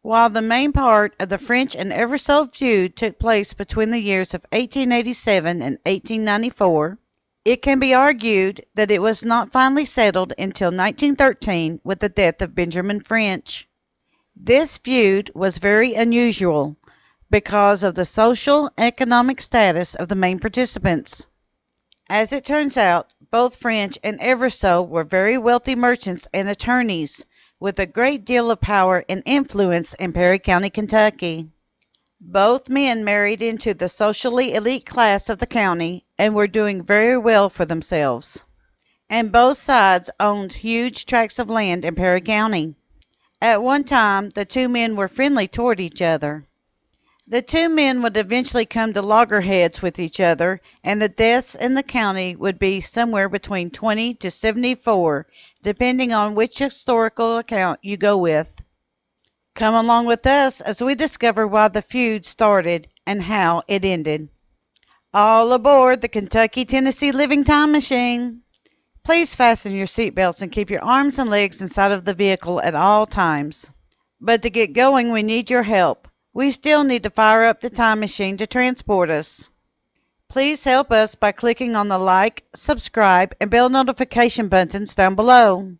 While the main part of the French and Eversole feud took place between the years of 1887 and 1894, it can be argued that it was not finally settled until 1913 with the death of Benjamin French. This feud was very unusual because of the social and economic status of the main participants. As it turns out, both French and Eversole were very wealthy merchants and attorneys with a great deal of power and influence in Perry County, Kentucky. Both men married into the socially elite class of the county and were doing very well for themselves. And both sides owned huge tracts of land in Perry County. At one time, the two men were friendly toward each other. The two men would eventually come to loggerheads with each other, and the deaths in the county would be somewhere between 20 to 74, depending on which historical account you go with. Come along with us as we discover why the feud started and how it ended. All aboard the Kentucky-Tennessee Living Time Machine. Please fasten your seatbelts and keep your arms and legs inside of the vehicle at all times. But to get going, we need your help. We still need to fire up the time machine to transport us. Please help us by clicking on the like, subscribe, and bell notification buttons down below.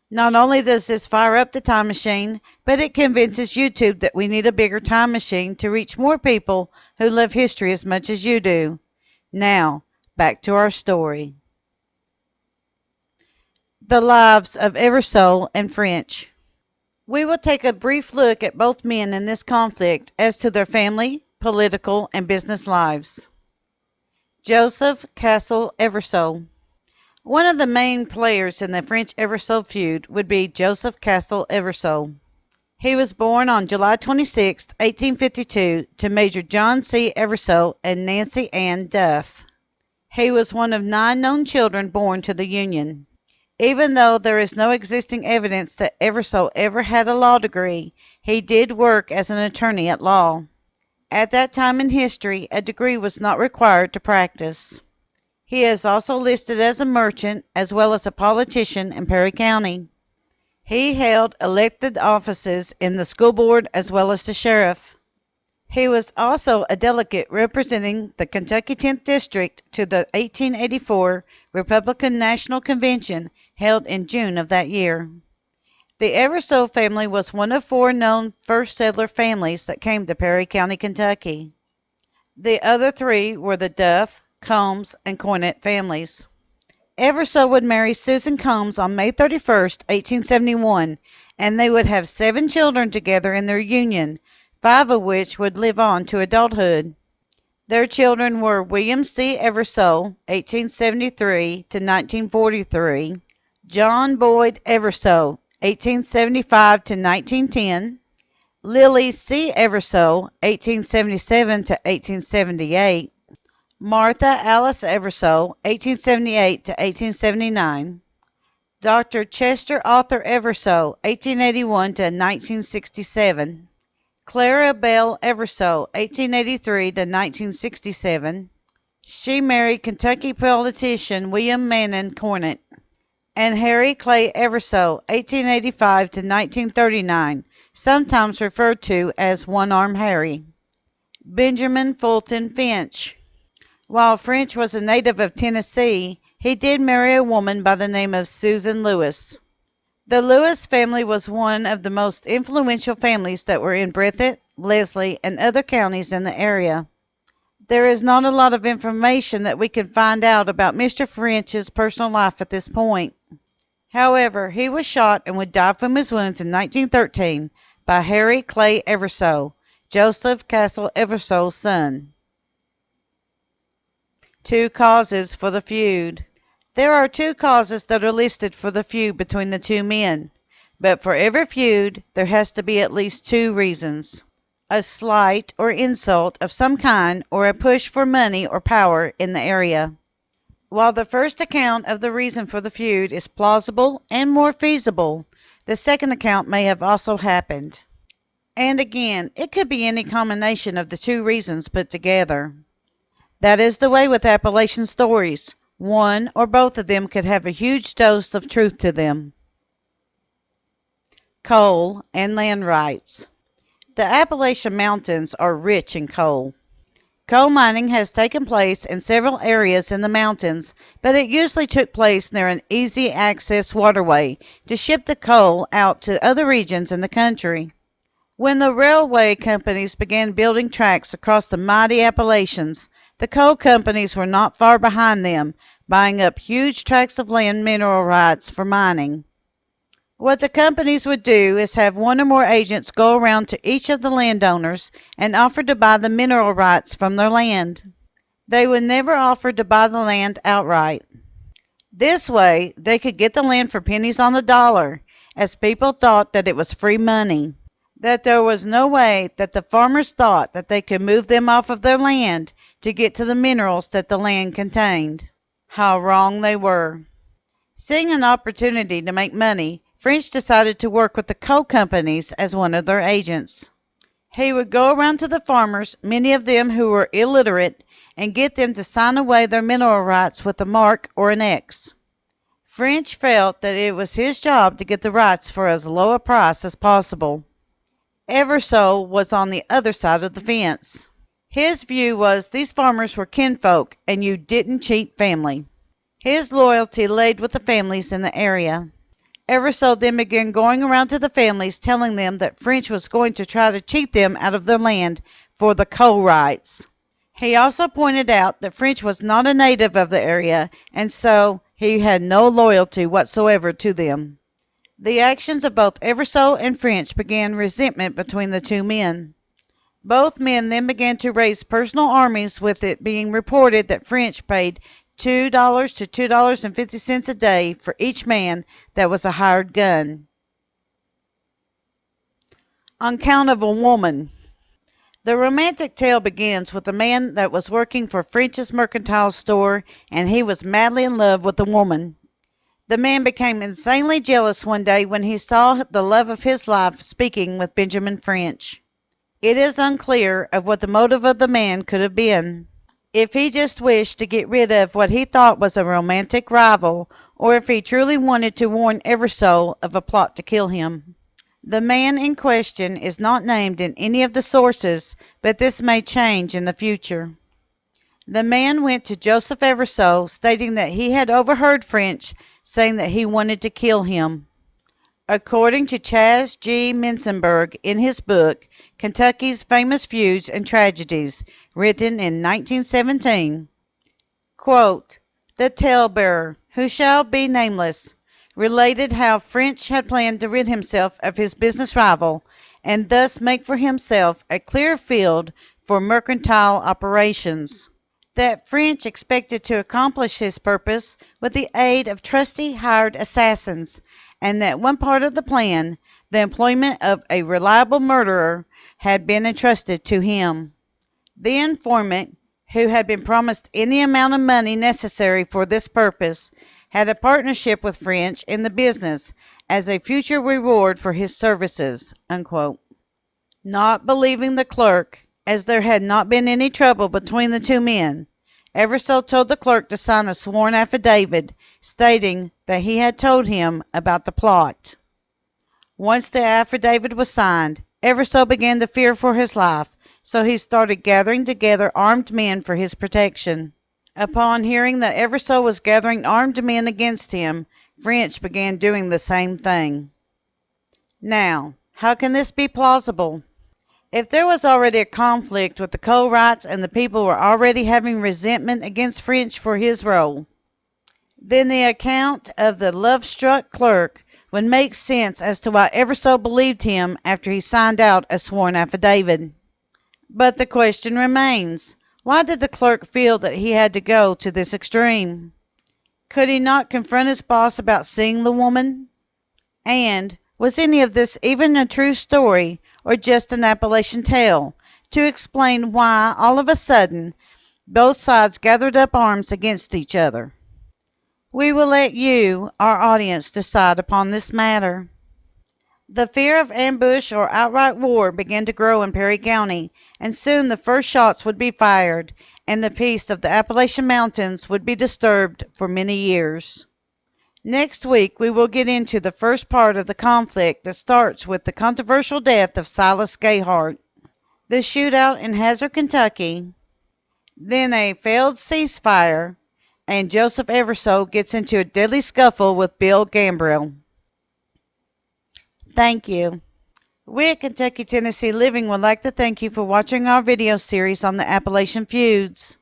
Not only does this fire up the time machine, but it convinces YouTube that we need a bigger time machine to reach more people who love history as much as you do. Now, back to our story. The lives of Eversole and French. We will take a brief look at both men in this conflict as to their family, political, and business lives. Joseph Castle Eversole. One of the main players in the French Eversole feud would be Joseph Castle Eversole. He was born on July 26, 1852, to Major John C. Eversole and Nancy Ann Duff. He was one of 9 known children born to the Union. Even though there is no existing evidence that Eversole ever had a law degree, he did work as an attorney at law. At that time in history, a degree was not required to practice. He is also listed as a merchant as well as a politician in Perry County. He held elected offices in the school board as well as the sheriff. He was also a delegate representing the Kentucky 10th District to the 1884 Republican National Convention held in June of that year. The Eversole family was one of 4 known first settler families that came to Perry County, Kentucky. The other 3 were the Duff, Combs, and Cornett families. Eversole would marry Susan Combs on May 31, 1871, and they would have 7 children together in their union, 5 of which would live on to adulthood. Their children were William C. Eversole, 1873 to 1943, John Boyd Eversole, 1875 to 1910, Lily C. Eversole, 1877 to 1878, Martha Alice Eversole, 1878 to 1879, Dr. Chester Arthur Eversole, 1881 to 1967, Clara Bell Eversole, 1883 to 1967. She married Kentucky politician William Manning Cornett. And Harry Clay Eversole, 1885 to 1939, sometimes referred to as One-Arm Harry. Benjamin Fulton Finch. While French was a native of Tennessee, he did marry a woman by the name of Susan Lewis. The Lewis family was one of the most influential families that were in Breathitt, Leslie, and other counties in the area. There is not a lot of information that we can find out about Mr. French's personal life at this point. However, he was shot and would die from his wounds in 1913 by Harry Clay Eversole, Joseph Castle Eversole's son. 2 causes for the feud. There are 2 causes that are listed for the feud between the 2 men, but for every feud, there has to be at least 2 reasons. A slight or insult of some kind or a push for money or power in the area. While the first account of the reason for the feud is plausible and more feasible, the second account may have also happened. And again, it could be any combination of the 2 reasons put together. That is the way with Appalachian stories. One or both of them could have a huge dose of truth to them. Coal and land rights. The Appalachian Mountains are rich in coal. Coal mining has taken place in several areas in the mountains, but it usually took place near an easy access waterway to ship the coal out to other regions in the country. When the railway companies began building tracks across the mighty Appalachians, the coal companies were not far behind them, buying up huge tracts of land mineral rights for mining. What the companies would do is have one or more agents go around to each of the landowners and offer to buy the mineral rights from their land. They would never offer to buy the land outright. This way, they could get the land for pennies on the dollar, as people thought that it was free money, that there was no way that the farmers thought that they could move them off of their land to get to the minerals that the land contained. How wrong they were. Seeing an opportunity to make money, French decided to work with the coal companies as one of their agents. He would go around to the farmers, many of them who were illiterate, and get them to sign away their mineral rights with a mark or an X. French felt that it was his job to get the rights for as low a price as possible. Eversole was on the other side of the fence. His view was these farmers were kinfolk and you didn't cheat family. His loyalty laid with the families in the area. Eversole then began going around to the families telling them that French was going to try to cheat them out of their land for the coal rights. He also pointed out that French was not a native of the area, and so he had no loyalty whatsoever to them. The actions of both Eversole and French began resentment between the two men. Both men then began to raise personal armies, with it being reported that French paid $2 to $2.50 a day for each man that was a hired gun. On count of a woman. The romantic tale begins with a man that was working for French's mercantile store, and he was madly in love with a woman. The man became insanely jealous one day when he saw the love of his life speaking with Benjamin French. It is unclear of what the motive of the man could have been. If he just wished to get rid of what he thought was a romantic rival, or if he truly wanted to warn Eversole of a plot to kill him. The man in question is not named in any of the sources, but this may change in the future. The man went to Joseph Eversole, stating that he had overheard French saying that he wanted to kill him. According to Chas. G. Munzenberg in his book, Kentucky's Famous Feuds and Tragedies, written in 1917, quote, "The talebearer, who shall be nameless, related how French had planned to rid himself of his business rival, and thus make for himself a clear field for mercantile operations. That French expected to accomplish his purpose with the aid of trusty hired assassins, and that one part of the plan, the employment of a reliable murderer, had been entrusted to him. The informant, who had been promised any amount of money necessary for this purpose, had a partnership with French in the business as a future reward for his services." Unquote. Not believing the clerk, as there had not been any trouble between the two men, Eversole told the clerk to sign a sworn affidavit stating that he had told him about the plot. Once the affidavit was signed, Eversole began to fear for his life, so he started gathering together armed men for his protection. Upon hearing that Eversole was gathering armed men against him, French began doing the same thing. Now, how can this be plausible? If there was already a conflict with the coal rights and the people were already having resentment against French for his role, then the account of the love-struck clerk would make sense as to why Eversole believed him after he signed out a sworn affidavit. But the question remains, why did the clerk feel that he had to go to this extreme? Could he not confront his boss about seeing the woman? And was any of this even a true story, or just an Appalachian tale, to explain why, all of a sudden, both sides gathered up arms against each other? We will let you, our audience, decide upon this matter. The fear of ambush or outright war began to grow in Perry County, and soon the first shots would be fired, and the peace of the Appalachian Mountains would be disturbed for many years. Next week, we will get into the first part of the conflict that starts with the controversial death of Silas Gayhart, the shootout in Hazard, Kentucky, then a failed ceasefire, and Joseph Eversole gets into a deadly scuffle with Bill Gambrill. Thank you. We at Kentucky, Tennessee Living would like to thank you for watching our video series on the Appalachian Feuds.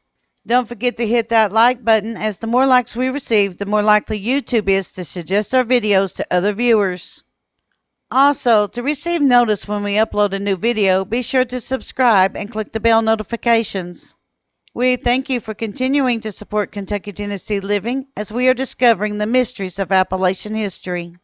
Don't forget to hit that like button, as the more likes we receive, the more likely YouTube is to suggest our videos to other viewers. Also, to receive notice when we upload a new video, be sure to subscribe and click the bell notifications. We thank you for continuing to support Kentucky, Tennessee Living as we are discovering the mysteries of Appalachian history.